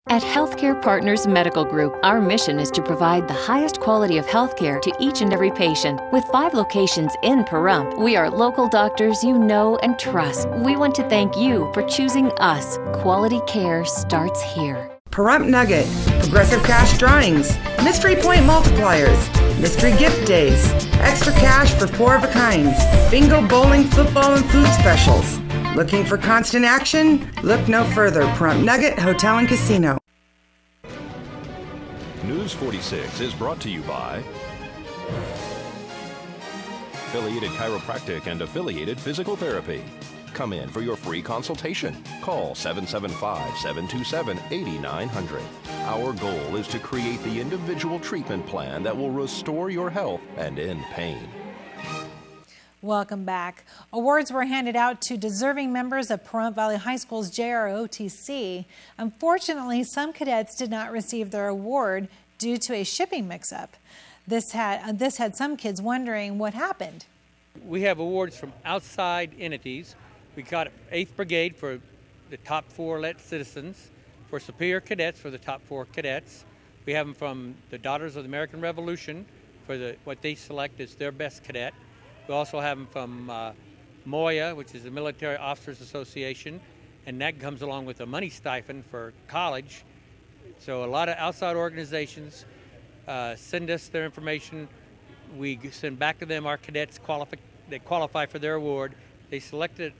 At Healthcare Partners Medical Group, our mission is to provide the highest quality of healthcare to each and every patient. With 5 locations in Pahrump, we are local doctors you know and trust. We want to thank you for choosing us. Quality care starts here. Pahrump Nugget, Progressive Cash Drawings, Mystery Point Multipliers, Mystery Gift Days, Extra Cash for 4 of a kinds, Bingo, Bowling, Football, and Food Specials. Looking for constant action? Look no further. Pahrump Nugget Hotel and Casino. News 46 is brought to you by Affiliated Chiropractic and Affiliated Physical Therapy. Come in for your free consultation. Call 775-727-8900. Our goal is to create the individual treatment plan that will restore your health and end pain. Welcome back. Awards were handed out to deserving members of Pahrump Valley High School's JROTC. Unfortunately, some cadets did not receive their award due to a shipping mix-up. This had some kids wondering what happened. We have awards from outside entities. We got 8th Brigade for the top 4 elite citizens, for Superior Cadets for the top 4 cadets. We have them from the Daughters of the American Revolution for what they select as their best cadet. We also have them from MOIA, which is the Military Officers Association, and that comes along with a money stipend for college. So a lot of outside organizations send us their information. We send back to them our cadets that qualify for their award. They selected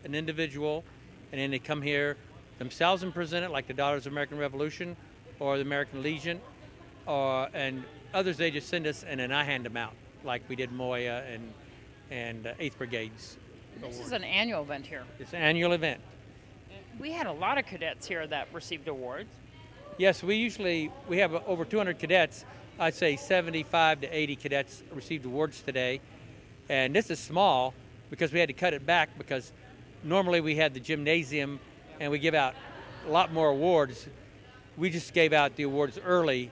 an individual, and then they come here themselves and present it, like the Daughters of the American Revolution or the American Legion, and others they just send us, and then I hand them out, like we did MOIA and 8th Brigade's. This is an annual event here. It's an annual event. We had a lot of cadets here that received awards. Yes, we have over 200 cadets. I'd say 75 to 80 cadets received awards today. And this is small because we had to cut it back because normally we had the gymnasium and we give out a lot more awards. We just gave out the awards early,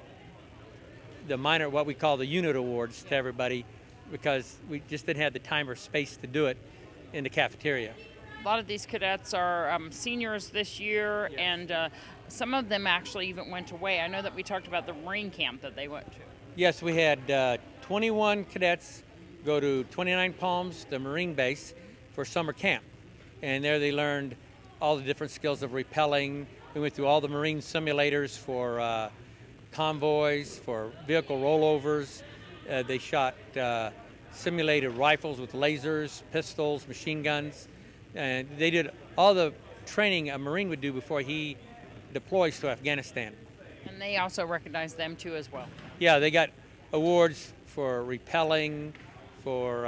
the minor, what we call the unit awards, to everybody, because we just didn't have the time or space to do it in the cafeteria. A lot of these cadets are seniors this year, yeah. And some of them actually even went away. I know that we talked about the Marine camp that they went to. Yes, we had 21 cadets go to 29 Palms, the Marine base, for summer camp. And there they learned all the different skills of rappelling. We went through all the Marine simulators for convoys, for vehicle rollovers. They shot simulated rifles with lasers, pistols, machine guns. And they did all the training a Marine would do before he deploys to Afghanistan. And they also recognize them too as well. Yeah, they got awards for rappelling, for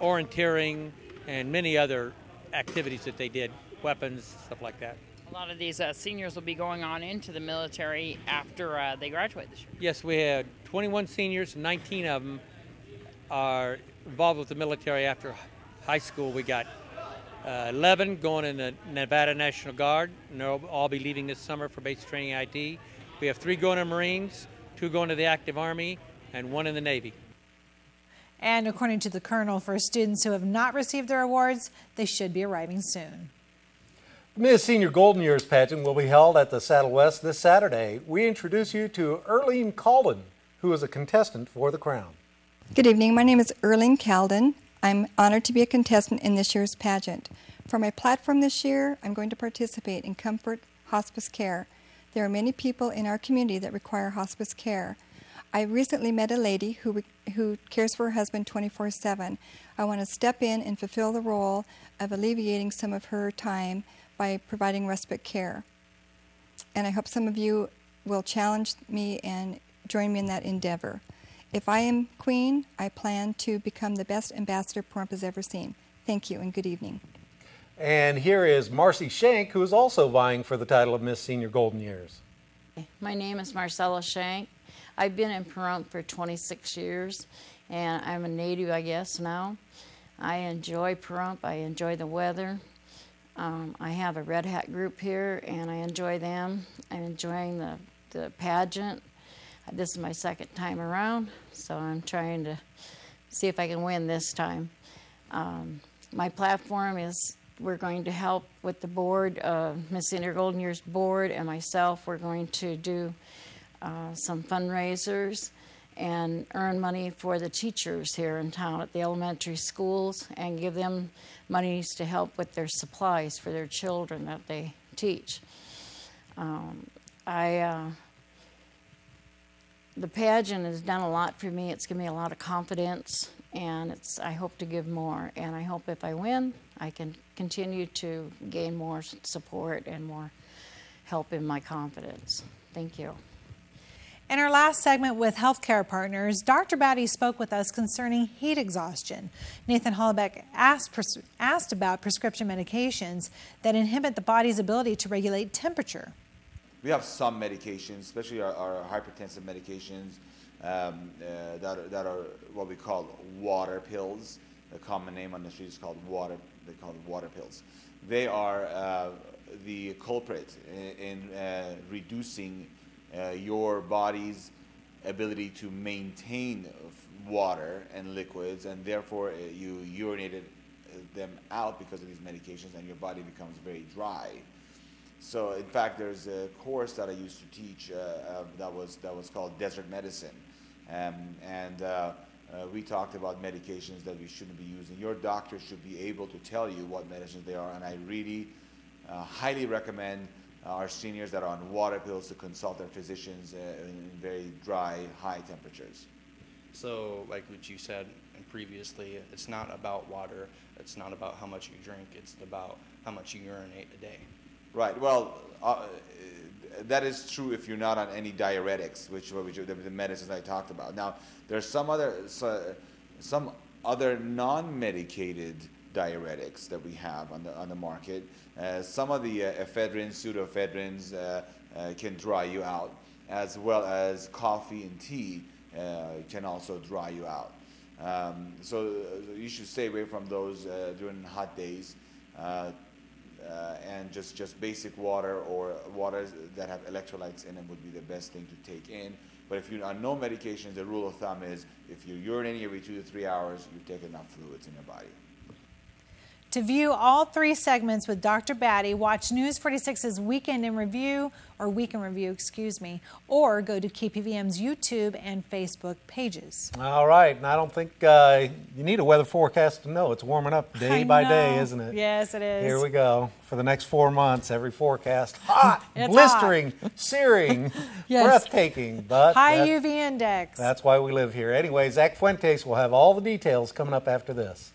orienteering, and many other activities that they did, weapons, stuff like that. A lot of these seniors will be going on into the military after they graduate this year. Yes, we had 21 seniors, 19 of them are involved with the military after high school. We got 11 going in the Nevada National Guard, and they'll all be leaving this summer for basic training IT. We have 3 going to Marines, 2 going to the active Army, and 1 in the Navy. And according to the Colonel, for students who have not received their awards, they should be arriving soon. Miss Senior Golden Years pageant will be held at the Saddle West this Saturday. We introduce you to Erlene Calden, who is a contestant for the crown. Good evening. My name is Erlene Calden. I'm honored to be a contestant in this year's pageant. For my platform this year, I'm going to participate in comfort hospice care. There are many people in our community that require hospice care. I recently met a lady who cares for her husband 24/7. I want to step in and fulfill the role of alleviating some of her time by providing respite care. And I hope some of you will challenge me and join me in that endeavor. If I am queen, I plan to become the best ambassador Pahrump has ever seen. Thank you and good evening. And here is Marcy Shank, who is also vying for the title of Miss Senior Golden Years. My name is Marcella Shank. I've been in Pahrump for 26 years, and I'm a native, I guess, now. I enjoy Pahrump. I enjoy the weather. I have a Red Hat group here, and I enjoy them. I'm enjoying the pageant. This is my second time around, so I'm trying to see if I can win this time. My platform is we're going to help with the board, Miss Senior Golden Years board and myself. We're going to do some fundraisers and earn money for the teachers here in town at the elementary schools and give them monies to help with their supplies for their children that they teach. The pageant has done a lot for me. It's given me a lot of confidence, and I hope to give more. And I hope if I win, I can continue to gain more support and more help in my confidence. Thank you. In our last segment with Healthcare Partners, Dr. Batty spoke with us concerning heat exhaustion. Nathan Hollebeck asked about prescription medications that inhibit the body's ability to regulate temperature. We have some medications, especially our hypertensive medications, that are what we call water pills. The common name on the street is called water. They call it water pills. They are the culprit in reducing your body's ability to maintain water and liquids, and therefore you urinated them out because of these medications, and your body becomes very dry. So, in fact, there's a course that I used to teach that was called Desert Medicine, and we talked about medications that we shouldn't be using. Your doctor should be able to tell you what medicines they are, and I really highly recommend our seniors that are on water pills to consult their physicians in very dry, high temperatures. So, like what you said previously, it's not about water, it's not about how much you drink, it's about how much you urinate a day. Right. Well, that is true if you're not on any diuretics, which are the medicines I talked about. Now, there's some other non-medicated diuretics that we have on the market. Some of the ephedrins, pseudoephedrins, can dry you out, as well as coffee and tea can also dry you out. So you should stay away from those during hot days. And just basic water or waters that have electrolytes in them would be the best thing to take in. But if you're on no medications, the rule of thumb is if you're urinating every 2 to 3 hours, you take enough fluids in your body. To view all 3 segments with Dr. Batty, watch News 46's Weekend in Review, or Week in Review, excuse me, or go to KPVM's YouTube and Facebook pages. All right, and I don't think you need a weather forecast to know it's warming up day by day, isn't it? Yes, it is. Here we go. For the next 4 months, every forecast, hot, It's blistering, hot. searing, Yes. breathtaking. But high UV index. That's why we live here. Anyway, Zach Fuentes will have all the details coming up after this.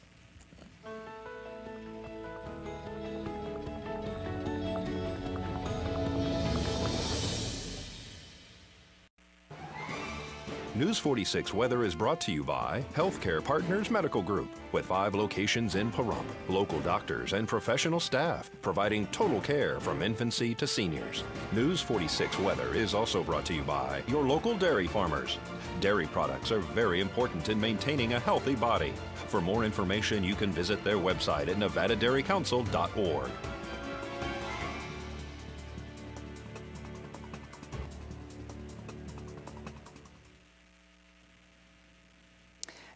News 46 Weather is brought to you by Healthcare Partners Medical Group, with 5 locations in Pahrump. Local doctors and professional staff providing total care from infancy to seniors. News 46 Weather is also brought to you by your local dairy farmers. Dairy products are very important in maintaining a healthy body. For more information, you can visit their website at nevadadairycouncil.org.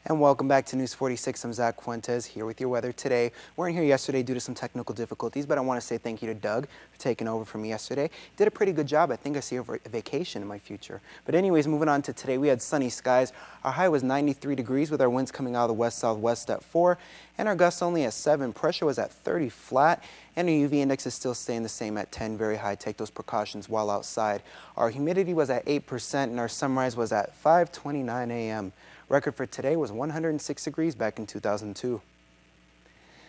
And welcome back to News 46. I'm Zach Fuentes here with your weather today. We weren't here yesterday due to some technical difficulties, but I want to say thank you to Doug for taking over for me yesterday. Did a pretty good job. I think I see a vacation in my future. But anyways, moving on to today, we had sunny skies. Our high was 93 degrees with our winds coming out of the west-southwest at 4, and our gusts only at 7. Pressure was at 30 flat, and our UV index is still staying the same at 10, very high. Take those precautions while outside. Our humidity was at 8%, and our sunrise was at 5:29 a.m. Record for today was 106 degrees back in 2002.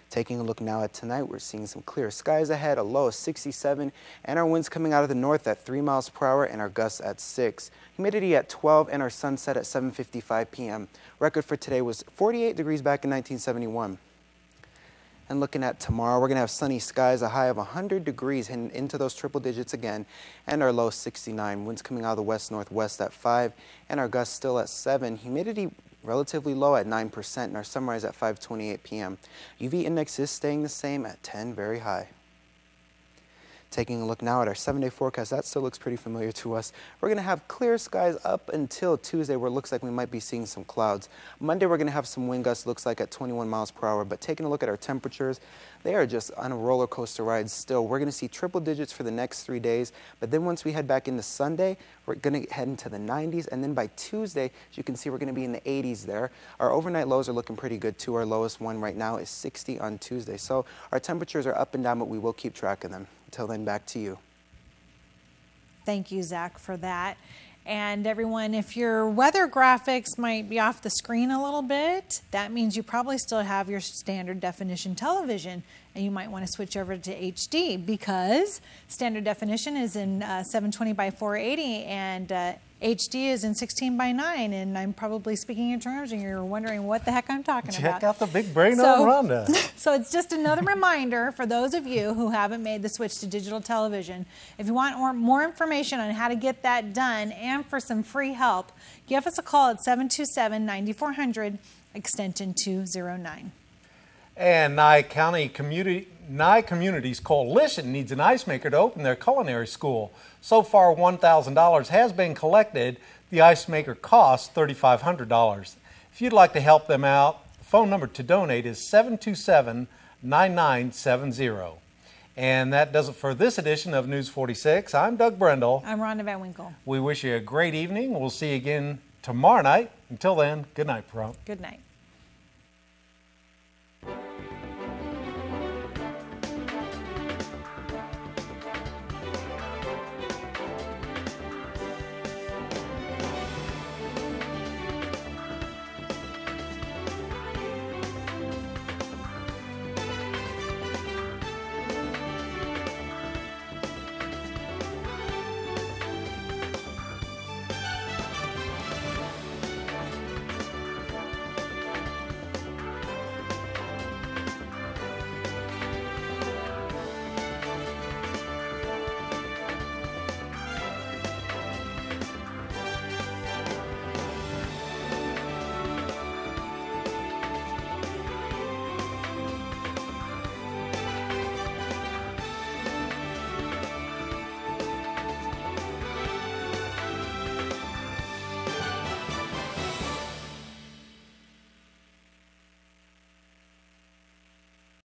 Taking a look now at tonight, we're seeing some clear skies ahead, a low of 67, and our winds coming out of the north at 3 miles per hour and our gusts at 6. Humidity at 12 and our sunset at 7:55 p.m. Record for today was 48 degrees back in 1971. And looking at tomorrow, we're going to have sunny skies, a high of 100 degrees, heading into those triple digits again, and our low 69. Winds coming out of the west-northwest at 5, and our gusts still at 7. Humidity relatively low at 9%, and our sunrise at 5:28 p.m. UV index is staying the same at 10, very high. Taking a look now at our 7-day forecast, that still looks pretty familiar to us. We're going to have clear skies up until Tuesday, where it looks like we might be seeing some clouds. Monday, we're going to have some wind gusts, looks like at 21 miles per hour. But taking a look at our temperatures, they are just on a roller coaster ride still. We're going to see triple digits for the next 3 days. But then once we head back into Sunday, we're going to head into the 90s. And then by Tuesday, as you can see, we're going to be in the 80s there. Our overnight lows are looking pretty good too. Our lowest one right now is 60 on Tuesday. So our temperatures are up and down, but we will keep track of them. Until then, back to you. Thank you, Zach, for that. And everyone, if your weather graphics might be off the screen a little bit, that means you probably still have your standard definition television, and you might want to switch over to HD because standard definition is in 720 by 480 and HD is in 16 by 9, and I'm probably speaking in terms and you're wondering what the heck I'm talking about. Check out the big brain on Rhonda. So it's just another reminder for those of you who haven't made the switch to digital television. If you want more information on how to get that done and for some free help, give us a call at 727-9400, extension 209. And Nye Communities Coalition needs an ice maker to open their culinary school. So far, $1,000 has been collected. The ice maker costs $3,500. If you'd like to help them out, the phone number to donate is 727-9970. And that does it for this edition of News 46. I'm Doug Brendel. I'm Rhonda Van Winkle. We wish you a great evening. We'll see you again tomorrow night. Until then, good night, Pahrump. Good night.